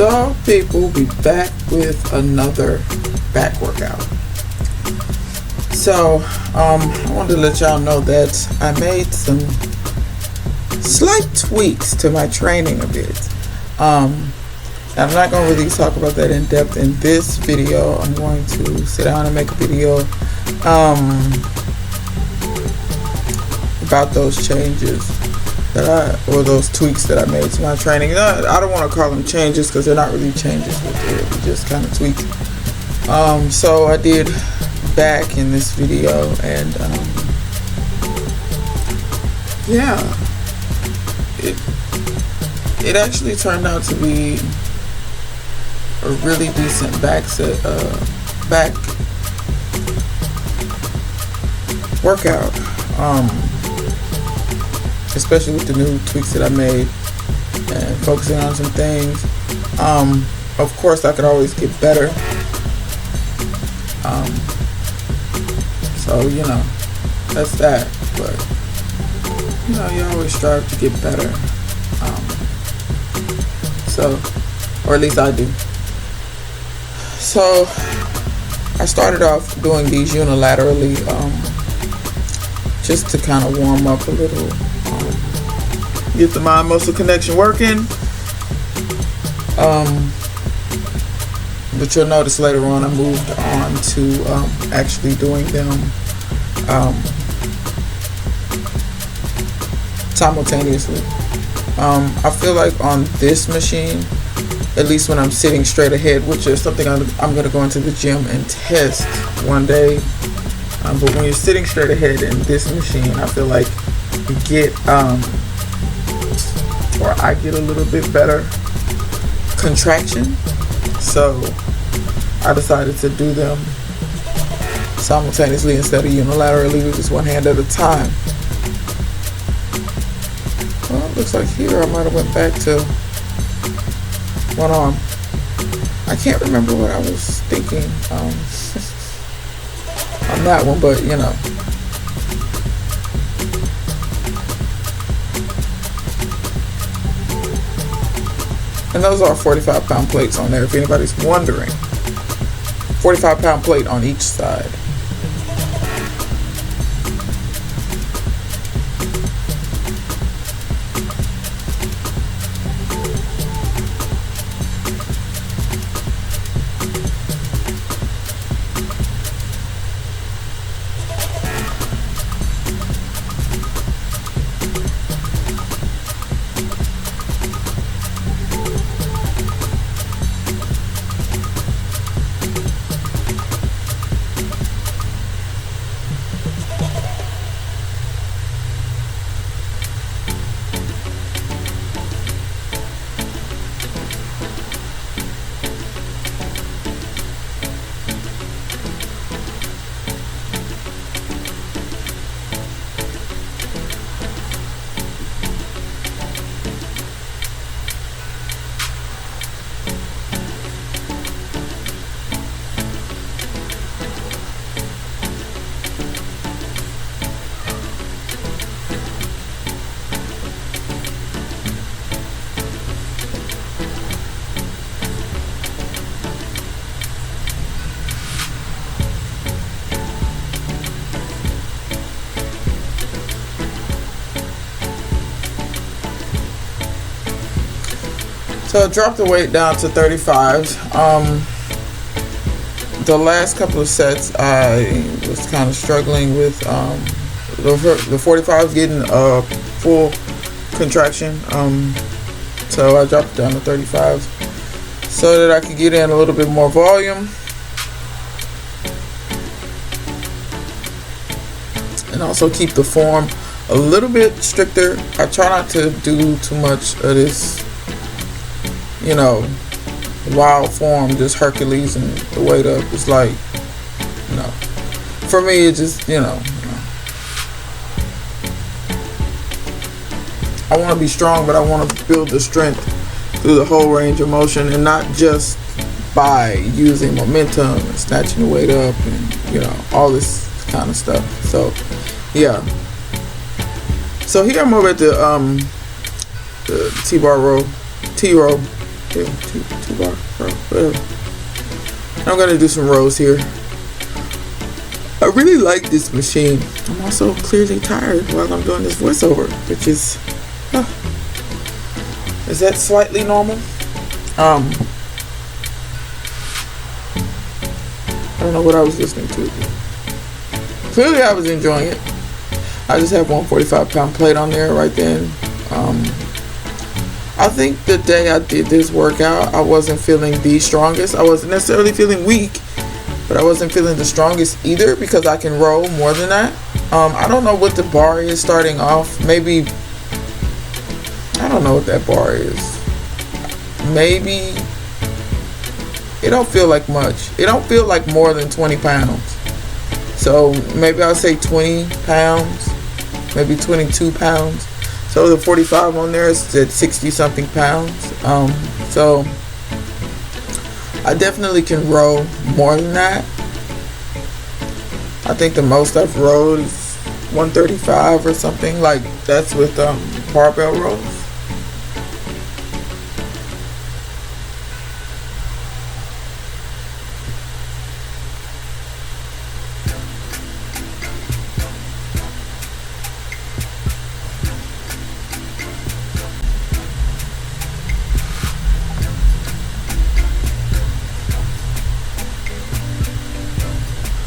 So people, will be back with another back workout. So I wanted to let y'all know that I made some slight tweaks to my training a bit. I'm not going to really talk about that in depth in this video. I'm going to sit down and make a video about those changes or those tweaks that I made to my training. I don't want to call them changes because they're not really changes, but they're just kind of tweaks. So I did back in this video, and yeah, it actually turned out to be a really decent back workout, especially with the new tweaks that I made and focusing on some things. Of course, I could always get better. So, that's that. But, you always strive to get better. Or at least I do. So, I started off doing these unilaterally, just to kind of warm up a little, get the mind-muscle connection working. But you'll notice later on I moved on to actually doing them simultaneously. I feel like on this machine, at least when I'm sitting straight ahead, which is something I'm going to go into the gym and test one day. But when you're sitting straight ahead in this machine, I feel like you get, or I get a little bit better contraction. So I decided to do them simultaneously instead of unilaterally with just one hand at a time. Well, it looks like here I might have went back to one arm. I can't remember what I was thinking on that one, but And those are 45-pound plates on there, if anybody's wondering. 45-pound plate on each side. So I dropped the weight down to 35. The last couple of sets I was kind of struggling with the 45 getting a full contraction. So I dropped it down to 35 so that I could get in a little bit more volume and also keep the form a little bit stricter. I try not to do too much of this wild form, just Hercules and the weight up. It's like, for me, it just, I want to be strong, but I want to build the strength through the whole range of motion and not just by using momentum and snatching the weight up and, all this kind of stuff. So, yeah. So here I'm over at the T-bar row, T-row. Yeah, two bar row, whatever. I'm gonna do some rows here. I really like this machine. I'm also clearly tired while I'm doing this voiceover, which is that slightly normal? I don't know what I was listening to. Clearly I was enjoying it. I just have 145-pound plate on there right then. I think the day I did this workout, I wasn't feeling the strongest. I wasn't necessarily feeling weak, but I wasn't feeling the strongest either because I can row more than that. I don't know what the bar is starting off. Maybe, I don't know what that bar is. Maybe, it don't feel like much. It don't feel like more than 20 pounds. So maybe I'll say 20 pounds, maybe 22 pounds. So the 45 on there is at 60 something pounds. So I definitely can row more than that. I think the most I've rowed is 135 or something. Like that's with barbell rows.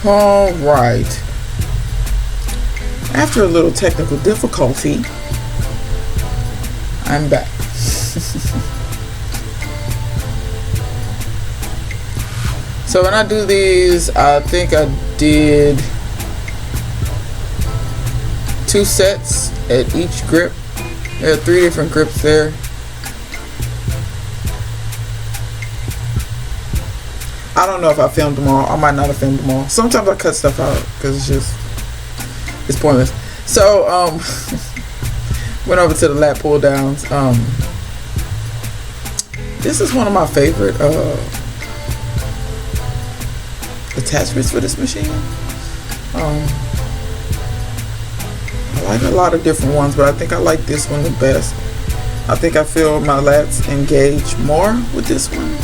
All right. After a little technical difficulty, I'm back. So when I do these, I think I did 2 sets at each grip. There are 3 different grips there. I don't know if I filmed them all. I might not have filmed them all. Sometimes I cut stuff out because it's pointless. So went over to the lat pull downs. This is one of my favorite attachments for this machine. I like a lot of different ones, but I think I like this one the best. I think I feel my lats engage more with this one.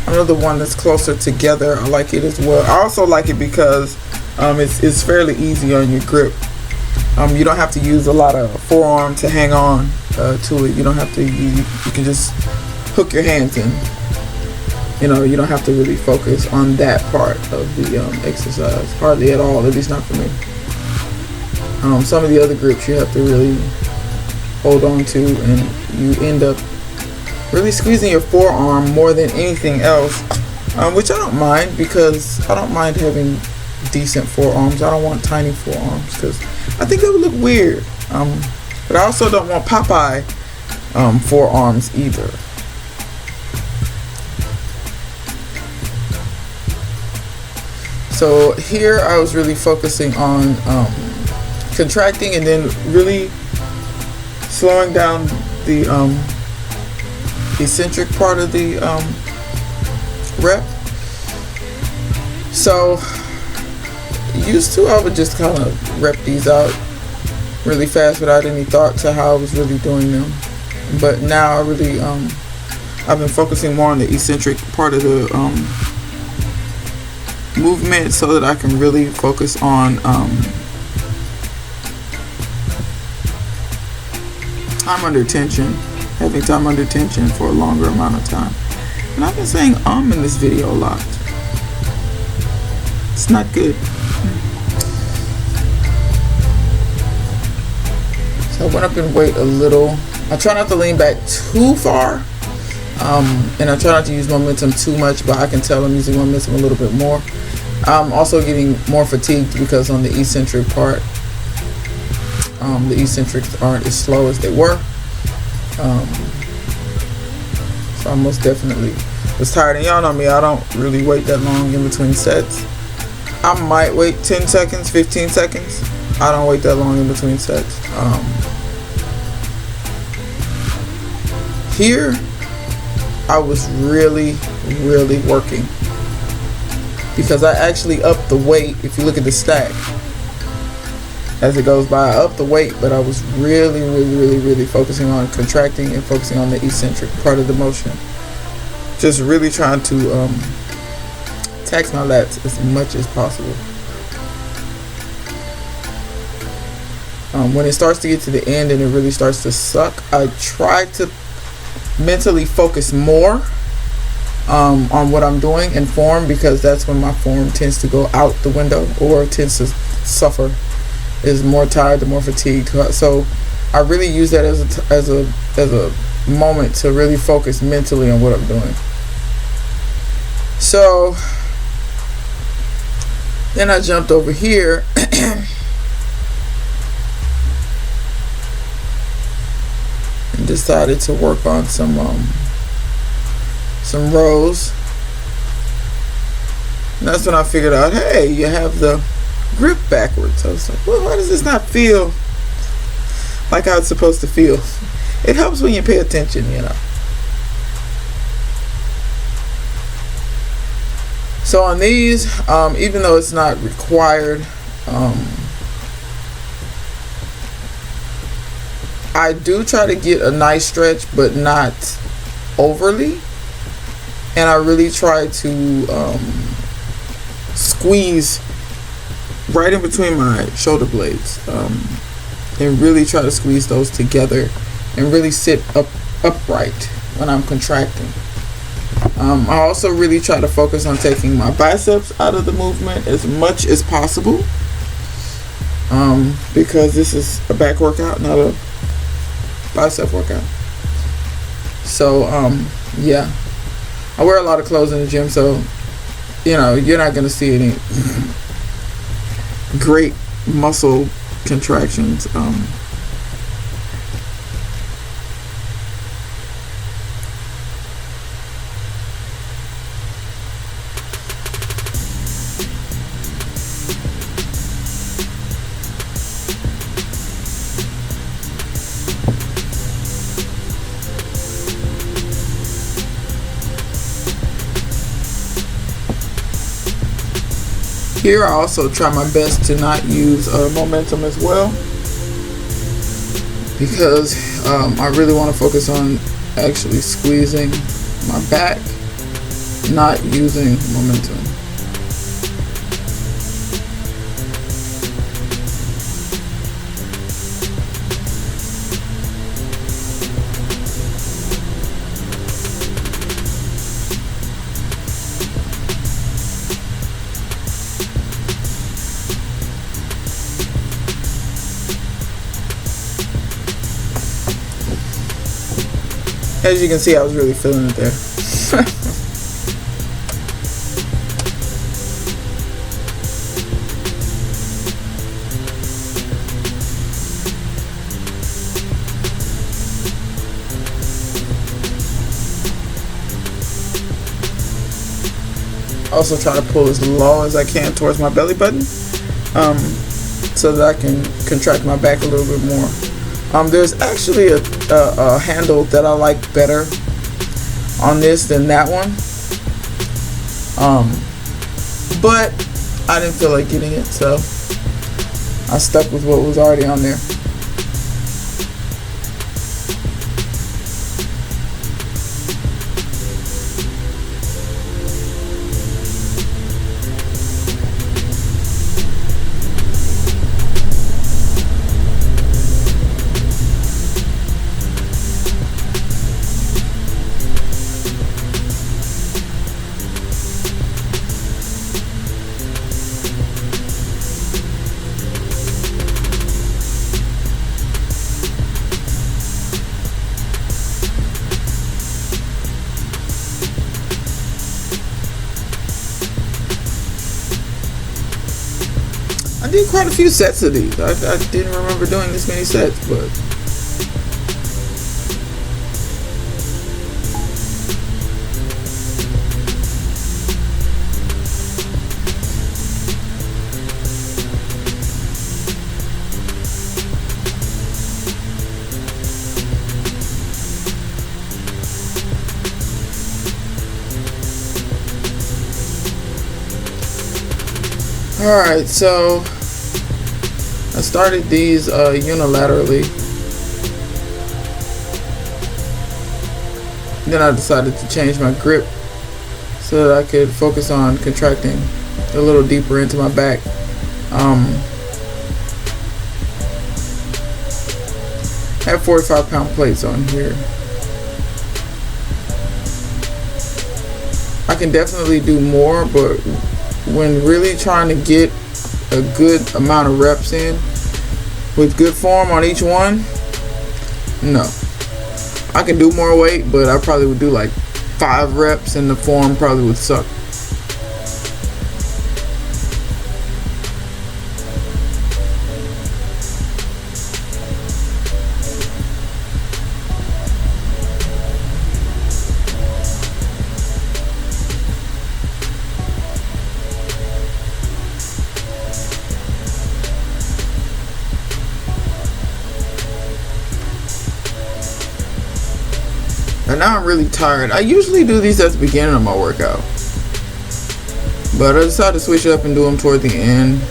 Another one that's closer together, I like it as well. I also like it because it's fairly easy on your grip. You don't have to use a lot of forearm to hang on to it. You don't have to. You can just hook your hands in. You don't have to really focus on that part of the exercise, hardly at all. At least not for me. Some of the other grips you have to really hold on to, and you end up really squeezing your forearm more than anything else, which I don't mind because I don't mind having decent forearms. I don't want tiny forearms because I think that would look weird. But I also don't want Popeye forearms either. So here I was really focusing on contracting and then really slowing down the eccentric part of the rep. So used to, I would just kind of rep these out really fast without any thought to how I was really doing them. But now I really I've been focusing more on the eccentric part of the movement so that I can really focus on time under tension. Having time under tension for a longer amount of time. And I've been saying in this video a lot. It's not good. So I went up in weight a little. I try not to lean back too far. And I try not to use momentum too much, but I can tell I'm using momentum a little bit more. I'm also getting more fatigued because on the eccentric part, the eccentrics aren't as slow as they were. So I most definitely was tired. And y'all know me, I don't really wait that long in between sets. I might wait 10 seconds, 15 seconds. I don't wait that long in between sets. Here, I was really working because I actually upped the weight. If you look at the stack, as it goes by. I upped the weight, but I was really focusing on contracting and focusing on the eccentric part of the motion. Just really trying to tax my lats as much as possible. When it starts to get to the end and it really starts to suck, I try to mentally focus more on what I'm doing and form, because that's when my form tends to go out the window or tends to suffer, is more tired, the more fatigued. So I really use that as a moment to really focus mentally on what I'm doing. So then I jumped over here and decided to work on some rows. And that's when I figured out, hey, you have the grip backwards. I was like, well, why does this not feel like how it's supposed to feel? It helps when you pay attention, you know. So on these, even though it's not required, I do try to get a nice stretch, but not overly. And I really try to squeeze right in between my shoulder blades, and really try to squeeze those together and really sit upright when I'm contracting. I also really try to focus on taking my biceps out of the movement as much as possible, because this is a back workout, not a bicep workout. So yeah, I wear a lot of clothes in the gym, so you know, you're not going to see any great muscle contractions. Here I also try my best to not use momentum as well, because I really want to focus on actually squeezing my back, not using momentum. As you can see, I was really feeling it there. Also try to pull as low as I can towards my belly button, so that I can contract my back a little bit more. There's actually a handle that I like better on this than that one, but I didn't feel like getting it, so I stuck with what was already on there. I did quite a few sets of these. I didn't remember doing this many sets, but alright, so I started these unilaterally. Then I decided to change my grip so that I could focus on contracting a little deeper into my back. I have 45-pound plates on here. I can definitely do more, but when really trying to get a good amount of reps in with good form on each one, no. I can do more weight, but I probably would do like 5 reps and the form probably would suck. And now I'm really tired. I usually do these at the beginning of my workout, but I decided to switch up and do them toward the end.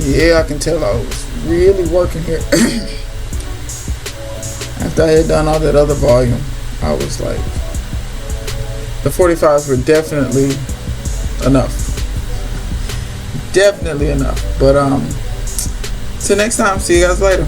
Yeah, I can tell I was really working here. After I had done all that other volume, I was like, the 45s were definitely enough. Definitely enough. But till next time, see you guys later.